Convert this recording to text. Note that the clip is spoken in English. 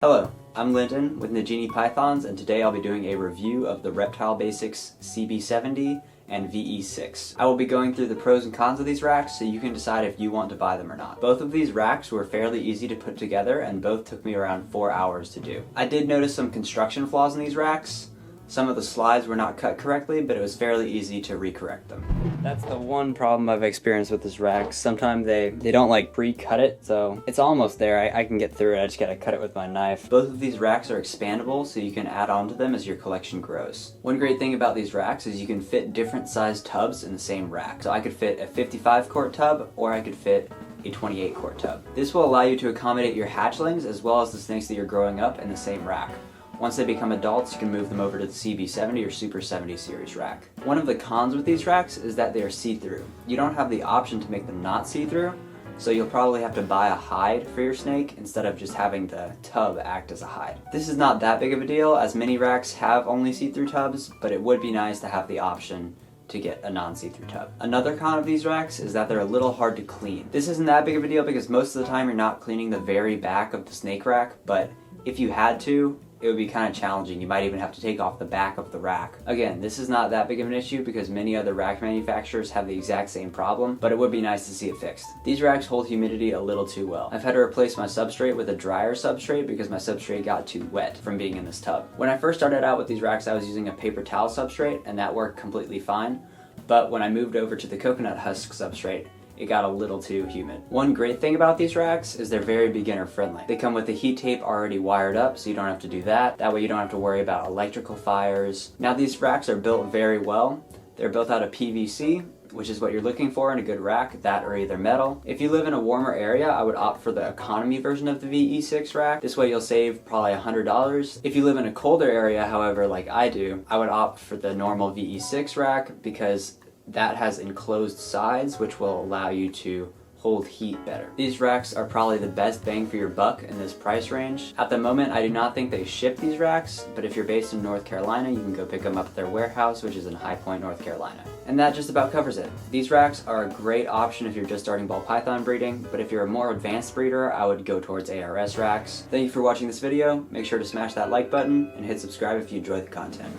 Hello, I'm Lyndon with Nagini Pythons, and today I'll be doing a review of the Reptile Basics CB70 and VE6. I will be going through the pros and cons of these racks so you can decide if you want to buy them or not. Both of these racks were fairly easy to put together and both took me around 4 hours to do. I did notice some construction flaws in these racks. Some of the slides were not cut correctly, but it was fairly easy to recorrect them. That's the one problem I've experienced with this rack. Sometimes they don't like pre-cut it, so it's almost there. I can get through it, I just gotta cut it with my knife. Both of these racks are expandable, so you can add on to them as your collection grows. One great thing about these racks is you can fit different sized tubs in the same rack. So I could fit a 55 quart tub, or I could fit a 28 quart tub. This will allow you to accommodate your hatchlings as well as the snakes that you're growing up in the same rack. Once they become adults, you can move them over to the CB70 or Super 70 series rack. One of the cons with these racks is that they are see-through. You don't have the option to make them not see-through, so you'll probably have to buy a hide for your snake instead of just having the tub act as a hide. This is not that big of a deal, as many racks have only see-through tubs, but it would be nice to have the option to get a non-see-through tub. Another con of these racks is that they're a little hard to clean. This isn't that big of a deal because most of the time you're not cleaning the very back of the snake rack, but if you had to, it would be kind of challenging. You might even have to take off the back of the rack. Again, this is not that big of an issue because many other rack manufacturers have the exact same problem, but it would be nice to see it fixed. These racks hold humidity a little too well. I've had to replace my substrate with a drier substrate because my substrate got too wet from being in this tub. When I first started out with these racks, I was using a paper towel substrate and that worked completely fine, but when I moved over to the coconut husk substrate, it got a little too humid. One great thing about these racks is they're very beginner friendly. They come with the heat tape already wired up, so you don't have to do that. That way you don't have to worry about electrical fires. Now these racks are built very well. They're built out of PVC, which is what you're looking for in a good rack, that or either metal. If you live in a warmer area, I would opt for the economy version of the VE6 rack. This way you'll save probably $100. If you live in a colder area, however, like I do, I would opt for the normal VE6 rack because that has enclosed sides which will allow you to hold heat better. These racks are probably the best bang for your buck in this price range. At the moment, I do not think they ship these racks, but if you're based in North Carolina, you can go pick them up at their warehouse, which is in High Point, North Carolina. And that just about covers it. These racks are a great option if you're just starting ball python breeding, but if you're a more advanced breeder, I would go towards ARS racks. Thank you for watching this video. Make sure to smash that like button and hit subscribe if you enjoy the content.